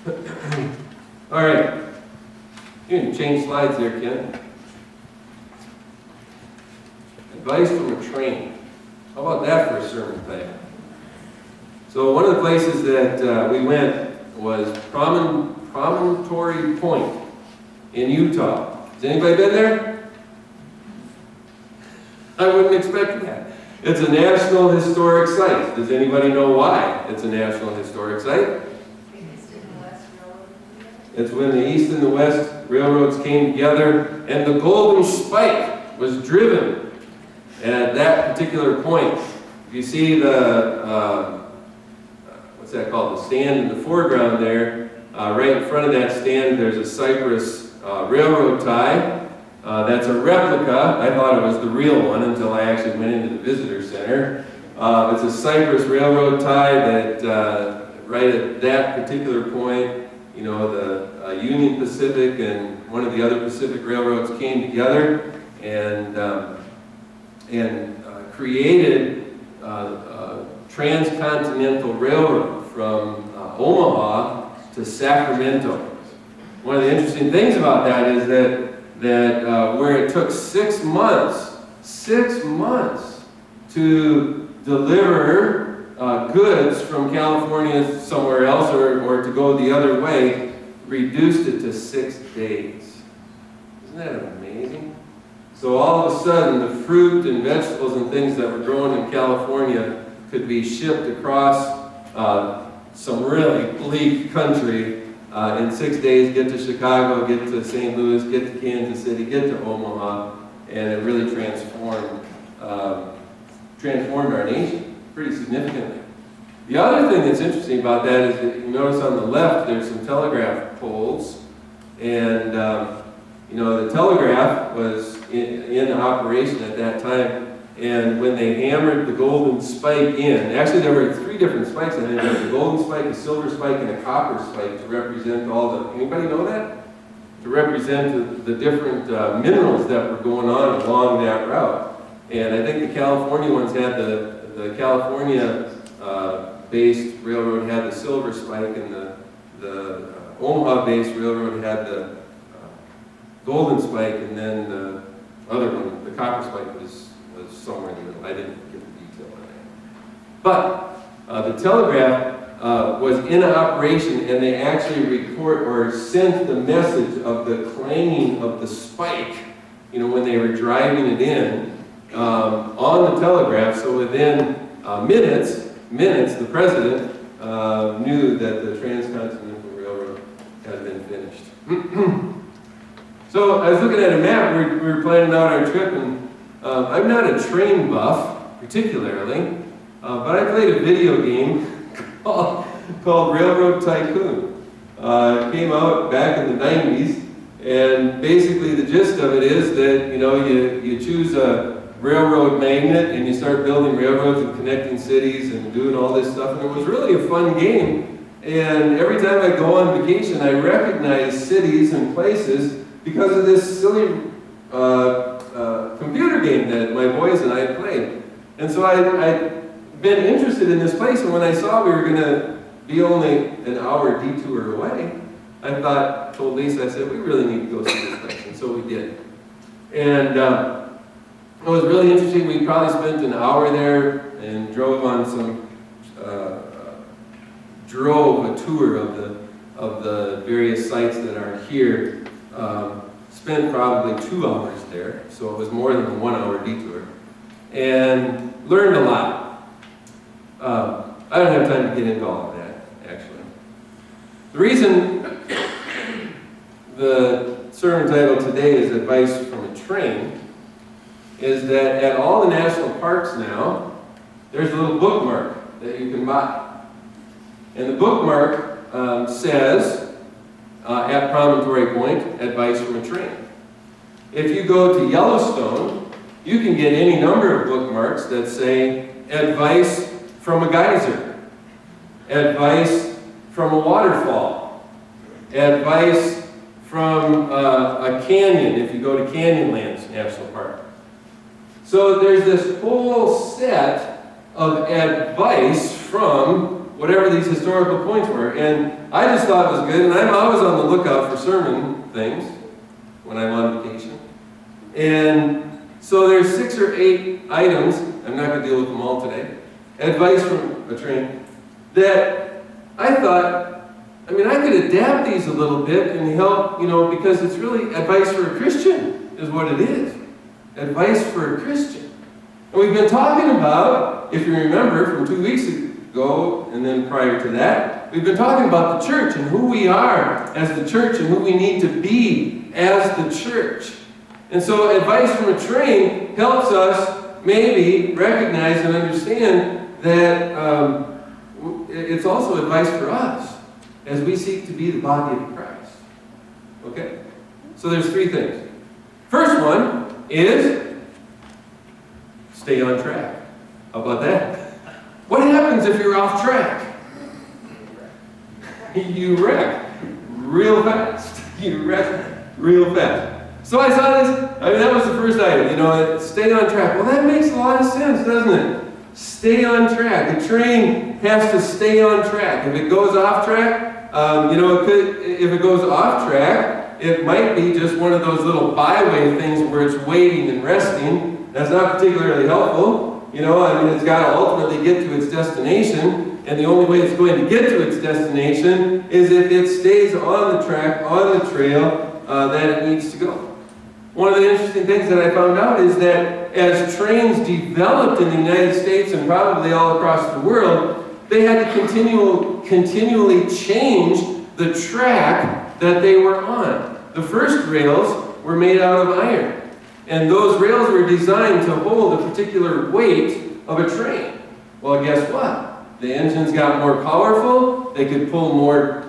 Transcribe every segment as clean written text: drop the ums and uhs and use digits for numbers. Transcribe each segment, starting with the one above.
All right. You can change slides there, Ken. Advice from a train. How about that for a sermon title? So one of the places that we went was Promontory Point in Utah. Has anybody been there? I wouldn't expect that. It's a National Historic Site. Does anybody know why it's a National Historic Site? It's when the East and the West railroads came together and the Golden Spike was driven at that particular point. If you see the, what's that called, the stand in the foreground there, right in front of that stand there's a cypress railroad tie. That's a replica. I thought it was the real one until I actually went into the visitor center. It's a cypress railroad tie that right at that particular point, you know, the Union Pacific and one of the other Pacific railroads came together and created a transcontinental railroad from Omaha to Sacramento. One of the interesting things about that is that where it took 6 months to deliver goods from California somewhere else or to go the other way, reduced it to 6 days. Isn't that amazing? So all of a sudden, the fruit and vegetables and things that were grown in California could be shipped across some really bleak country in 6 days, get to Chicago, get to St. Louis, get to Kansas City, get to Omaha, and it really transformed our nation pretty significantly. The other thing that's interesting about that is that you notice on the left there's some telegraph poles, and you know, the telegraph was in operation at that time, and when they hammered the golden spike in, actually there were 3 different spikes. I think there was a golden spike, a silver spike, and a copper spike to represent all the, anybody know that? To represent the different minerals that were going on along that route. And I think the California ones had the California-based railroad had the silver spike, and the Omaha-based railroad had the golden spike, and then the other one, the copper spike, was somewhere in the middle. I didn't get the detail on that. But the telegraph was in operation, and they actually record or sent the message of the clanging of the spike, you know, when they were driving it in on the telegraph. So within minutes, the president knew that the Transcontinental Railroad had been finished. So I was looking at a map. We were planning out our trip, and I'm not a train buff particularly, but I played a video game called Railroad Tycoon. It came out back in the 90s, and basically the gist of it is that, you know, you choose a railroad magnet and you start building railroads and connecting cities and doing all this stuff, and it was really a fun game. And every time I go on vacation, I recognize cities and places because of this silly computer game that my boys and I played. And so I'd been interested in this place, and when I saw we were going to be only an hour detour away, I told Lisa, I said, we really need to go see this place, and so we did. And it was really interesting. We probably spent an hour there and drove a tour of the various sites that are here. Spent probably 2 hours there, so it was more than a 1 hour detour, and learned a lot. I don't have time to get into all of that, actually. The reason the sermon title today is Advice from a Train is that at all the national parks now, there's a little bookmark that you can buy. And the bookmark says, at Promontory Point, Advice from a Train. If you go to Yellowstone, you can get any number of bookmarks that say, Advice from a geyser, Advice from a waterfall, Advice from a canyon, if you go to Canyonlands National Park. So there's this whole set of advice from whatever these historical points were. And I just thought it was good, and I'm always on the lookout for sermon things when I'm on vacation. And so there's 6 or 8 items, I'm not going to deal with them all today, advice from a train, that I thought, I could adapt these a little bit and help, because it's really advice for a Christian, is what it is. Advice for a Christian. And we've been talking about, if you remember, from 2 weeks ago, and then prior to that, we've been talking about the church and who we are as the church and who we need to be as the church. And so advice from a train helps us maybe recognize and understand that it's also advice for us as we seek to be the body of Christ. Okay? So there's 3 things. First one is stay on track. How about that? What happens if you're off track? You wreck real fast. You wreck real fast. So I saw this, that was the first item, stay on track. Well, that makes a lot of sense, doesn't it? Stay on track. The train has to stay on track. If it goes off track, if it goes off track, it might be just one of those little byway things where it's waiting and resting. That's not particularly helpful. It's got to ultimately get to its destination, and the only way it's going to get to its destination is if it stays on the track, on the trail that it needs to go. One of the interesting things that I found out is that as trains developed in the United States and probably all across the world, they had to continually change the track that they were on. The first rails were made out of iron. And those rails were designed to hold a particular weight of a train. Well, guess what? The engines got more powerful. They could pull more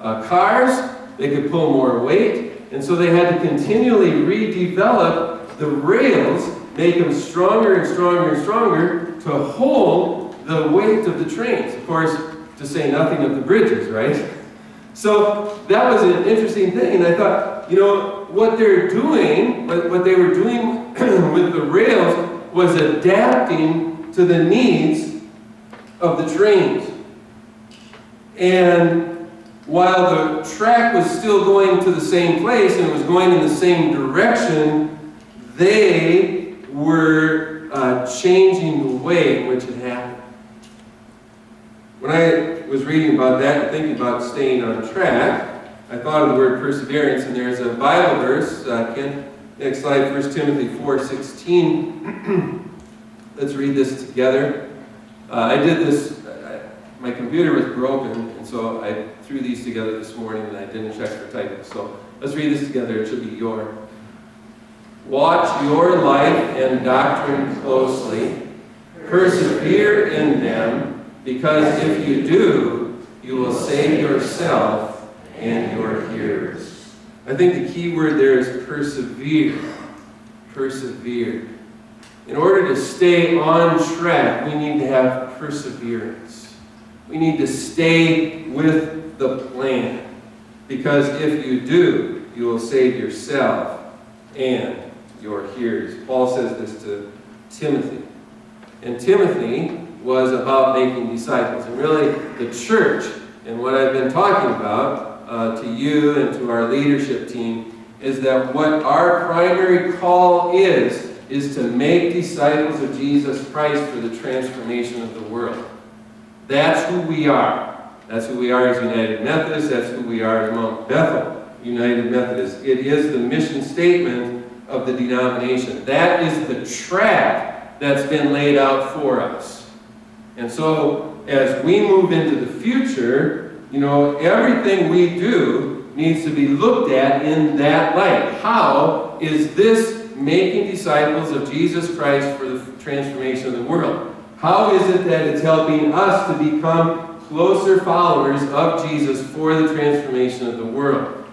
cars. They could pull more weight. And so they had to continually redevelop the rails, make them stronger and stronger and stronger to hold the weight of the trains. Of course, to say nothing of the bridges, right? So that was an interesting thing. And I thought, what they were doing with the rails was adapting to the needs of the trains. And while the track was still going to the same place and it was going in the same direction, they were changing the way in which it happened. When I was reading about that and thinking about staying on track, I thought of the word perseverance, and there's a Bible verse, Ken, next slide, 1 Timothy 4:16. Let's read this together. I did this, my computer was broken, and so I threw these together this morning, and I didn't check for typos. So let's read this together, it should be your. Watch your life and doctrine closely. Persevere in them, because if you do, you will save yourself and your hearers. I think the key word there is persevere. Persevere. In order to stay on track, we need to have perseverance. We need to stay with the plan. Because if you do, you will save yourself and your hearers. Paul says this to Timothy. And Timothy was about making disciples. And really, the church, and what I've been talking about to you and to our leadership team, is that what our primary call is to make disciples of Jesus Christ for the transformation of the world. That's who we are. That's who we are as United Methodists. That's who we are as Mount Bethel United Methodists. It is the mission statement of the denomination. That is the track that's been laid out for us. And so, as we move into the future, everything we do needs to be looked at in that light. How is this making disciples of Jesus Christ for the transformation of the world? How is it that it's helping us to become closer followers of Jesus for the transformation of the world?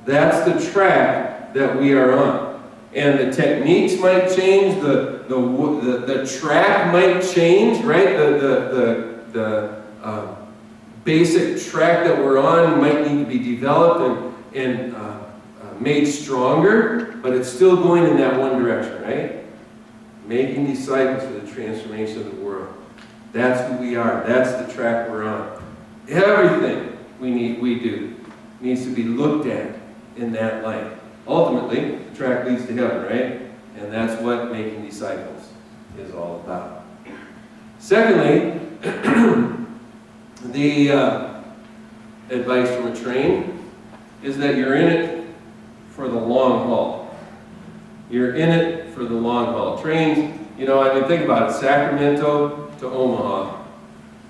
That's the track that we are on. And the techniques might change, the track might change, right? The basic track that we're on might need to be developed and made stronger, but it's still going in that one direction, right? Making disciples for the transformation of the world. That's who we are. That's the track we're on. Everything we do needs to be looked at in that light. Ultimately, the track leads to heaven, right? And that's what making disciples is all about. Secondly, the advice from a train is that you're in it for the long haul. You're in it for the long haul. Trains, I mean, think about it. Sacramento to Omaha.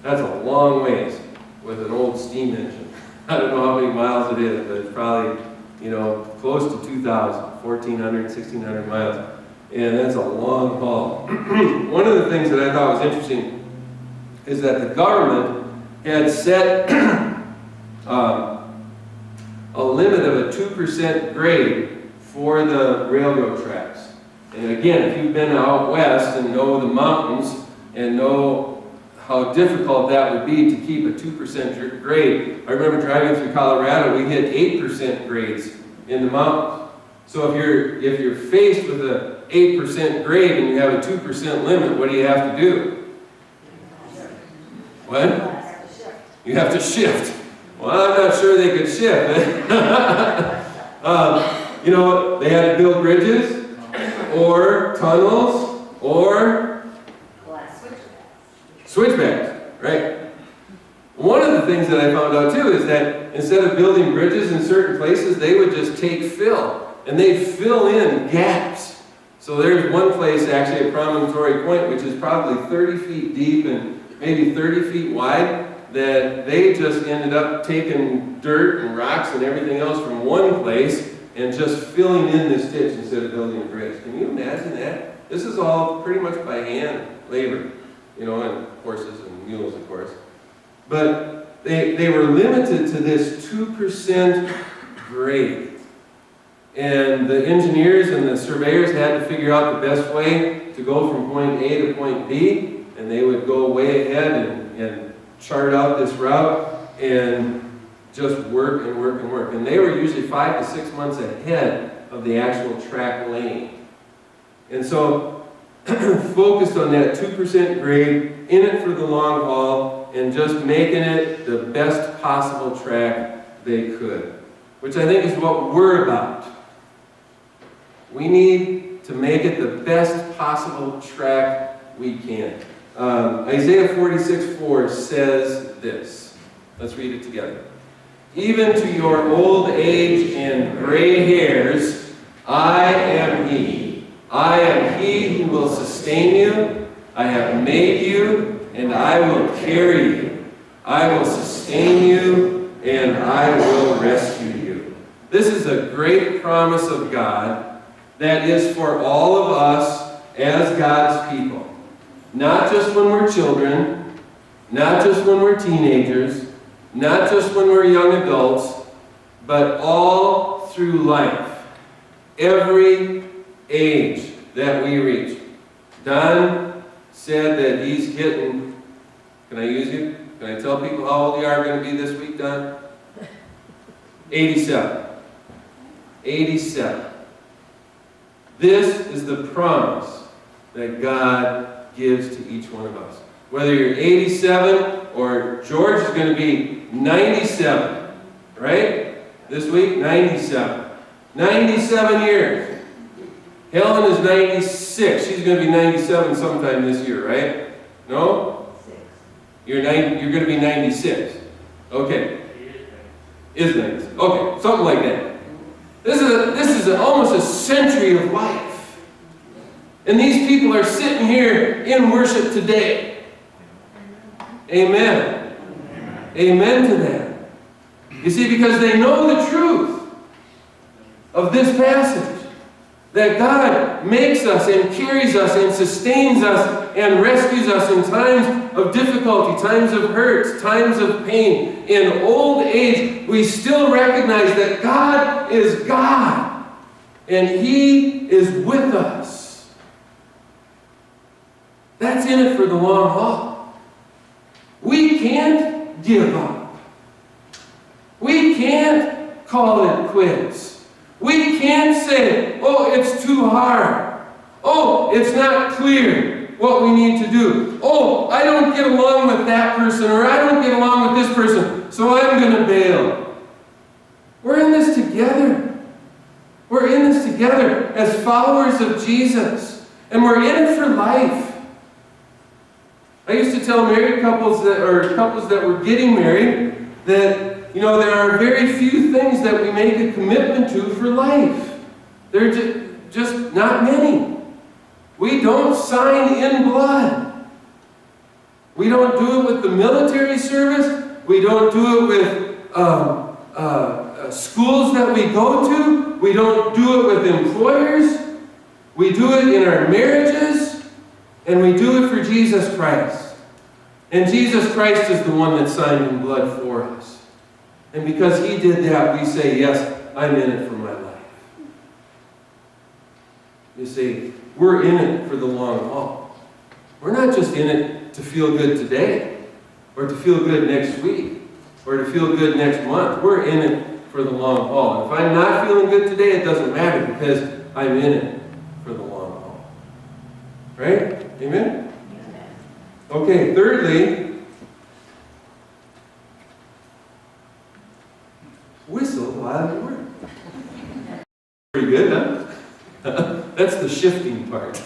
That's a long ways with an old steam engine. I don't know how many miles it is, but it's probably, close to 2,000, 1,400, 1,600 miles. And that's a long haul. One of the things that I thought was interesting is that the government had set a limit of a 2% grade for the railroad tracks. And again, if you've been out west and know the mountains and know how difficult that would be to keep a 2% grade. I remember driving through Colorado, we hit 8% grades in the mountains. So if you're faced with a 8% grade and you have a 2% limit, what do you have to do? What? You have to shift. Well, I'm not sure they could shift. They had to build bridges or tunnels or switchbacks, right? One of the things that I found out too is that instead of building bridges in certain places, they would just take fill and they'd fill in gaps. So there's one place actually at Promontory Point, which is probably 30 feet deep and maybe 30 feet wide, that they just ended up taking dirt and rocks and everything else from one place and just filling in this ditch instead of building a bridge. Can you imagine that? This is all pretty much by hand labor, and horses and mules, of course. But they were limited to this 2% grade. And the engineers and the surveyors had to figure out the best way to go from point A to point B, and they would go way ahead and chart out this route and just work and work and work. And they were usually 5 to 6 months ahead of the actual track laying. And so focused on that 2% grade, in it for the long haul, and just making it the best possible track they could. Which I think is what we're about. We need to make it the best possible track we can. Isaiah 46:4 says this. Let's read it together. Even to your old age and gray hairs, I am He. I am He who will sustain you. I have made you, and I will carry you. I will sustain you, and I will rescue you. This is a great promise of God that is for all of us as God's people. Not just when we're children, not just when we're teenagers, not just when we're young adults, but all through life. Every age that we reach. Don said that he's hitting, can I use you? Can I tell people how old you are going to be this week, Don? 87. 87. This is the promise that God gives to each one of us. Whether you're 87 or George is going to be 97, right? This week, 97. 97 years. Helen is 96. She's going to be 97 sometime this year, right? No? You're going to be 96. Okay. Is 96. Okay, something like that. This is almost a century of life. And these people are sitting here in worship today. Amen. Amen to that. You see, because they know the truth of this passage. That God makes us and carries us and sustains us and rescues us in times of difficulty, times of hurt, times of pain. In old age, we still recognize that God is God and He is with us. That's in it for the long haul. We can't give up. We can't call it quits. We can't say, oh, it's too hard. Oh, it's not clear. what we need to do. Oh, I don't get along with that person, or I don't get along with this person, so I'm going to bail. We're in this together. We're in this together as followers of Jesus. And we're in it for life. I used to tell married couples that were getting married that, there are very few things that we make a commitment to for life. There are just not many. We don't sign in blood. We don't do it with the military service. We don't do it with schools that we go to. We don't do it with employers. We do it in our marriages. And we do it for Jesus Christ. And Jesus Christ is the one that signed in blood for us. And because He did that, we say, yes, I'm in it for my life. You see, we're in it for the long haul. We're not just in it to feel good today, or to feel good next week, or to feel good next month. We're in it for the long haul. And if I'm not feeling good today, it doesn't matter, because I'm in it for the long haul. Right? Amen? Okay, thirdly, whistle while you work. Pretty good, huh? That's the shifting part.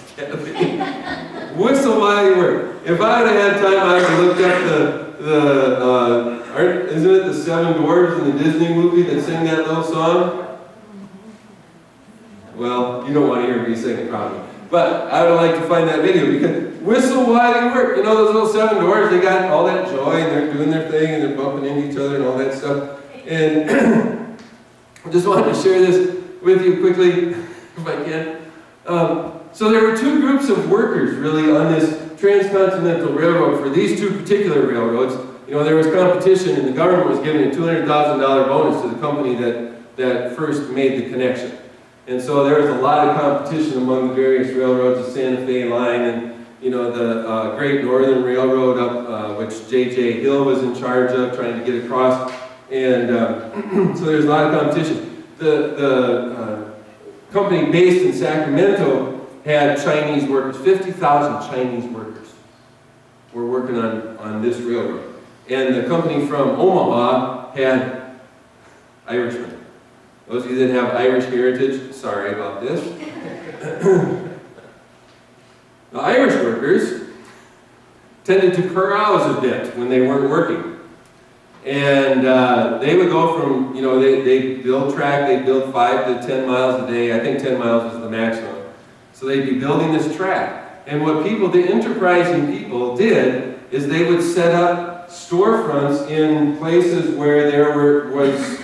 Whistle while you work. If I would have had time, I would have looked up isn't it the Seven Dwarfs in the Disney movie that sing that little song? Well, you don't want to hear me sing it probably. But I would like to find that video, because whistle while you work. Those little seven dwarfs, they got all that joy, and they're doing their thing, and they're bumping into each other and all that stuff. And I just wanted to share this with you quickly, if I can. So there were two groups of workers, really, on this transcontinental railroad for these two particular railroads. There was competition, and the government was giving a $200,000 bonus to the company that first made the connection. And so there was a lot of competition among the various railroads, the Santa Fe line, and the Great Northern Railroad up, which J.J. Hill was in charge of, trying to get across. And so there's a lot of competition. The company based in Sacramento had Chinese workers. 50,000 Chinese workers were working on this railroad. And the company from Omaha had Irishmen. Those of you that have Irish heritage, sorry about this. The Irish workers tended to carouse a bit when they weren't working. And they would go from, they'd build track, they'd build 5 to 10 miles a day. I think 10 miles was the maximum. So they'd be building this track. And what the enterprising people did is they would set up storefronts in places where there was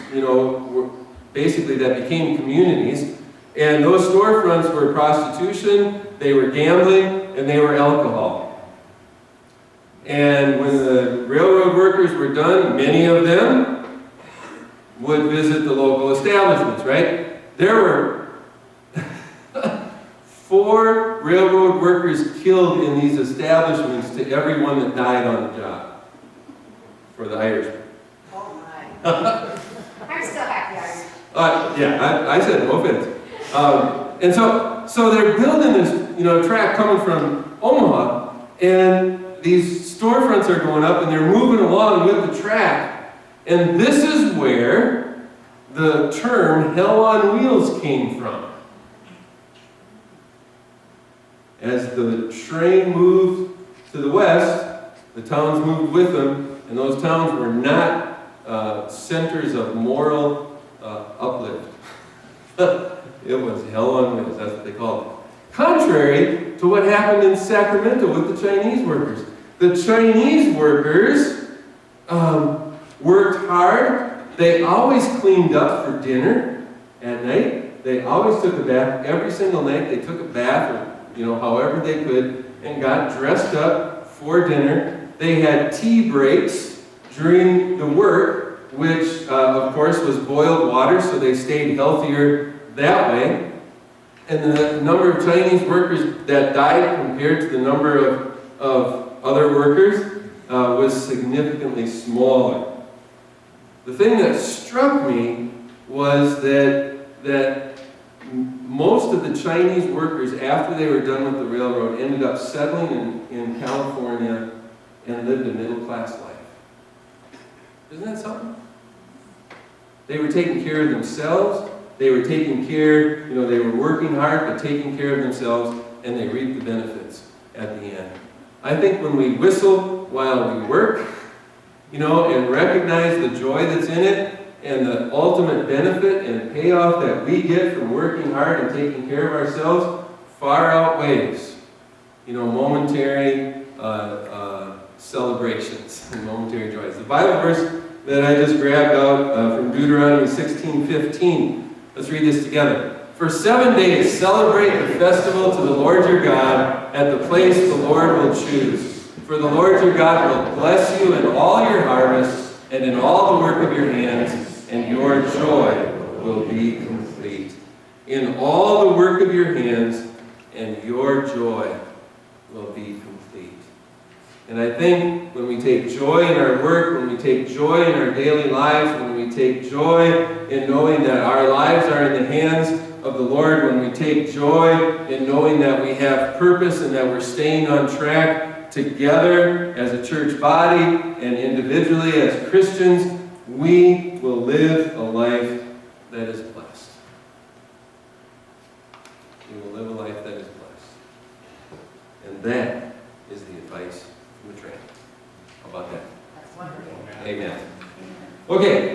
basically that became communities. And those storefronts were prostitution, they were gambling, and they were alcohol. And when the railroad workers were done, many of them would visit the local establishments, right? There were 4 railroad workers killed in these establishments to everyone that died on the job for the Irishmen. Oh my. I'm still happy Irish. Yeah, I said no offense. And so they're building this, track coming from Omaha, and these storefronts are going up, and they're moving along with the track. And this is where the term hell on wheels came from. As the train moved to the west, the towns moved with them, and those towns were not centers of moral uplift. It was hell on wheels, that's what they called it. Contrary to what happened in Sacramento with the Chinese workers. The Chinese workers worked hard. They always cleaned up for dinner at night. They always took a bath. Every single night they took a bath, or however they could, and got dressed up for dinner. They had tea breaks during the work, which of course was boiled water, so they stayed healthier that way. And the number of Chinese workers that died compared to the number of other workers was significantly smaller. The thing that struck me was that most of the Chinese workers, after they were done with the railroad, ended up settling in California and lived a middle-class life. Isn't that something? They were taking care of themselves. They were taking care, they were working hard, but taking care of themselves, and they reaped the benefits at the end. I think when we whistle while we work, and recognize the joy that's in it, and the ultimate benefit and payoff that we get from working hard and taking care of ourselves, far outweighs, momentary celebrations and momentary joys. The Bible verse that I just grabbed out from Deuteronomy 16:15. Let's read this together. For 7 days celebrate the festival to the Lord your God at the place the Lord will choose. For the Lord your God will bless you in all your harvest and in all the work of your hands, and your joy will be complete. In all the work of your hands, and your joy will be complete. And I think when we take joy in our work, when we take joy in our daily lives, when we take joy in knowing that our lives are in the hands of the Lord, when we take joy in knowing that we have purpose and that we're staying on track together as a church body and individually as Christians, we will live a life that is blessed. We will live a life that is blessed. And that is the advice from the train. How about that? That's wonderful. Amen. Okay.